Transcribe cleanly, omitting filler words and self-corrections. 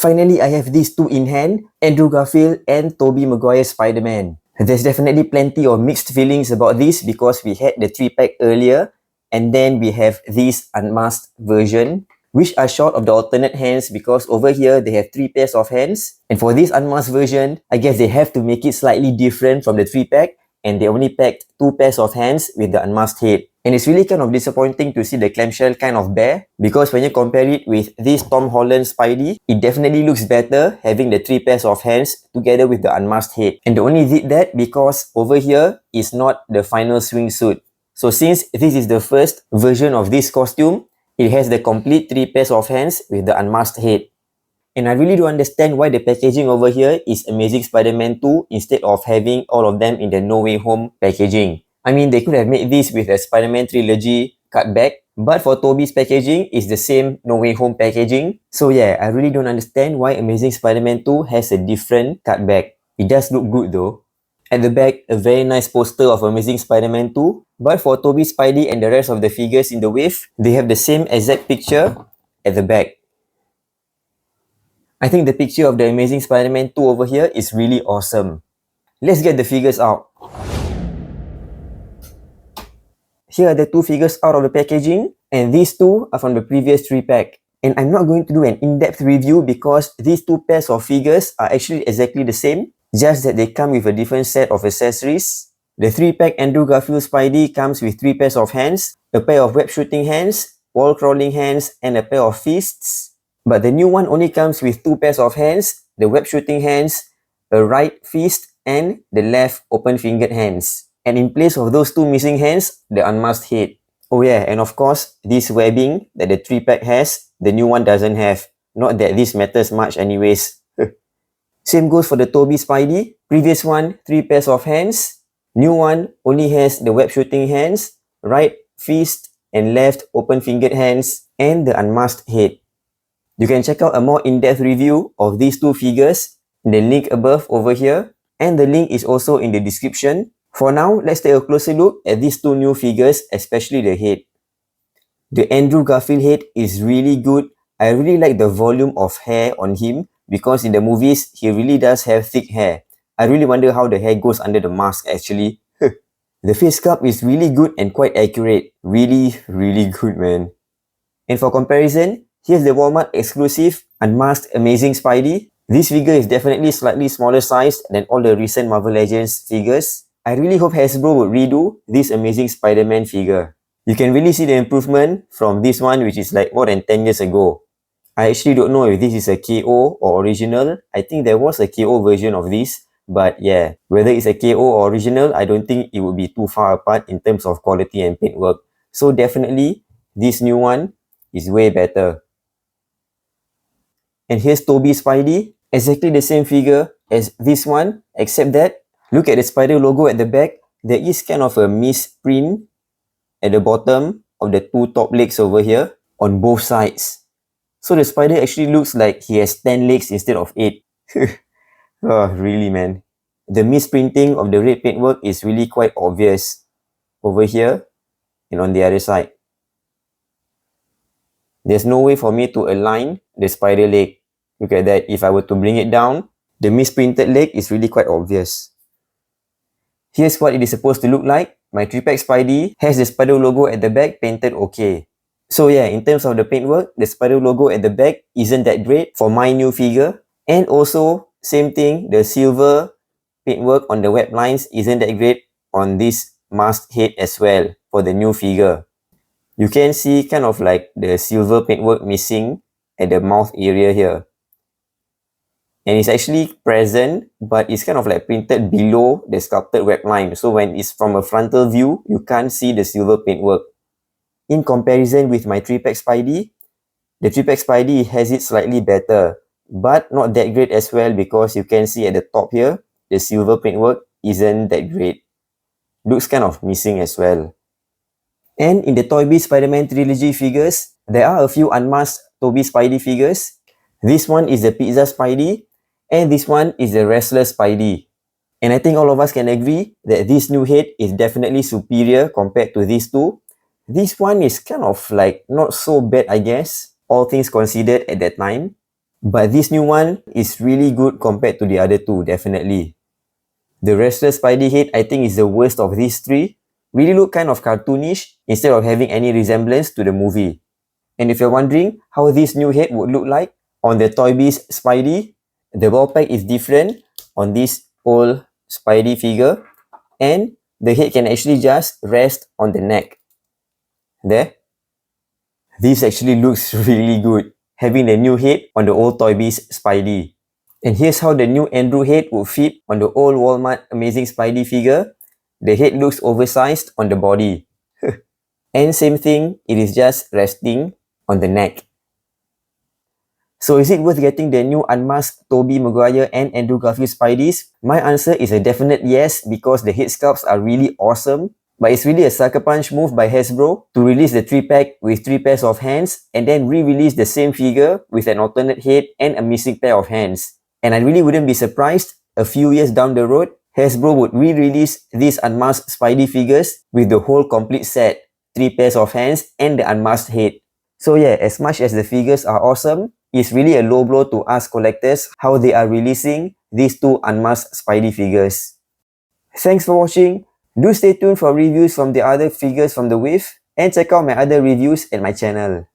Finally, I have these two in hand, Andrew Garfield and Tobey Maguire Spider-Man. There's definitely plenty of mixed feelings about this because we had the 3-pack earlier, and then we have this unmasked version, which are short of the alternate hands because over here they have 3 pairs of hands. And for this unmasked version, I guess they have to make it slightly different from the 3-pack, and they only packed 2 pairs of hands with the unmasked head. And it's really kind of disappointing to see the clamshell kind of bare, because when you compare it with this Tom Holland Spidey, it definitely looks better having the 3 pairs of hands together with the unmasked head. And they only did that because over here is not the final swimsuit. So since this is the first version of this costume, it has the complete 3 pairs of hands with the unmasked head. And I really don't understand why the packaging over here is Amazing Spider-Man 2 instead of having all of them in the No Way Home packaging. I mean, they could have made this with a Spider-Man trilogy cutback, but for Tobey's packaging, it's the same No Way Home packaging. So yeah, I really don't understand why Amazing Spider-Man 2 has a different cutback. It does look good though. At the back, a very nice poster of Amazing Spider-Man 2, but for Tobey Spidey and the rest of the figures in the wave, they have the same exact picture at the back. I think the picture of the Amazing Spider-Man 2 over here is really awesome. Let's get the figures out. Here are the 2 figures out of the packaging, and these 2 are from the previous 3-pack. And I'm not going to do an in-depth review because these 2 pairs of figures are actually exactly the same, just that they come with a different set of accessories. The 3-pack Andrew Garfield Spidey comes with 3 pairs of hands, a pair of web shooting hands, wall crawling hands, and a pair of fists. But the new one only comes with 2 pairs of hands, the web shooting hands, a right fist, and the left open-fingered hands. And in place of those 2 missing hands, the unmasked head. Oh yeah, and of course, this webbing that the 3-pack has, the new one doesn't have. Not that this matters much anyways. Same goes for the Tobey Spidey. Previous one, 3 pairs of hands. New one only has the web shooting hands, right fist, and left open-fingered hands, and the unmasked head. You can check out a more in-depth review of these 2 figures in the link above over here, and the link is also in the description. For now, let's take a closer look at these 2 new figures, especially the head. The Andrew Garfield head is really good. I really like the volume of hair on him because in the movies, he really does have thick hair. I really wonder how the hair goes under the mask actually. The face sculpt is really good and quite accurate. Really, really good, man. And for comparison, here's the Walmart exclusive Unmasked Amazing Spidey. This figure is definitely slightly smaller sized than all the recent Marvel Legends figures. I really hope Hasbro would redo this Amazing Spider-Man figure. You can really see the improvement from this one, which is like more than 10 years ago. I actually don't know if this is a KO or original. I think there was a KO version of this. But yeah, whether it's a KO or original, I don't think it would be too far apart in terms of quality and paintwork. So definitely, this new one is way better. And here's Tobey Spidey. Exactly the same figure as this one, except that look at the spider logo at the back. There is kind of a misprint at the bottom of the 2 top legs over here on both sides. So the spider actually looks like he has 10 legs instead of 8. Oh, really, man. The misprinting of the red paintwork is really quite obvious over here and on the other side. There's no way for me to align the spider leg. Look at that. If I were to bring it down, the misprinted leg is really quite obvious. Here's what it is supposed to look like. My 3-pack Spidey has the spider logo at the back painted okay. So yeah, in terms of the paintwork, the spider logo at the back isn't that great for my new figure. And also, same thing, the silver paintwork on the web lines isn't that great on this masked head as well for the new figure. You can see kind of like the silver paintwork missing at the mouth area here. And it's actually present, but it's kind of like printed below the sculpted web line. So when it's from a frontal view, you can't see the silver paintwork. In comparison with my 3-pack Spidey, the 3-pack Spidey has it slightly better, but not that great as well because you can see at the top here, the silver paintwork isn't that great. Looks kind of missing as well. And in the Toybiz Spider-Man trilogy figures, there are a few unmasked Tobey Spidey figures. This one is the Pizza Spidey, and this one is the Wrestler Spidey. And I think all of us can agree that this new head is definitely superior compared to these 2. This one is kind of like not so bad, I guess, all things considered at that time. But this new one is really good compared to the other two, definitely. The Restless Spidey head, I think, is the worst of these three. Really look kind of cartoonish instead of having any resemblance to the movie. And if you're wondering how this new head would look like on the Toybiz Spidey, the ball pack is different on this old Spidey figure, and the head can actually just rest on the neck. There. This actually looks really good, having the new head on the old Toybiz Spidey. And here's how the new Andrew head would fit on the old Walmart Amazing Spidey figure. The head looks oversized on the body. And same thing, it is just resting on the neck. So is it worth getting the new Unmasked Tobey Maguire and Andrew Garfield Spideys? My answer is a definite yes, because the head sculpts are really awesome. But it's really a sucker punch move by Hasbro to release the 3-pack with 3 pairs of hands and then re-release the same figure with an alternate head and a missing pair of hands. And I really wouldn't be surprised a few years down the road, Hasbro would re-release these unmasked Spidey figures with the whole complete set, 3 pairs of hands and the unmasked head. So yeah, as much as the figures are awesome, it's really a low blow to us collectors how they are releasing these 2 unmasked Spidey figures. Thanks for watching. Do stay tuned for reviews from the other figures from the wave and check out my other reviews at my channel.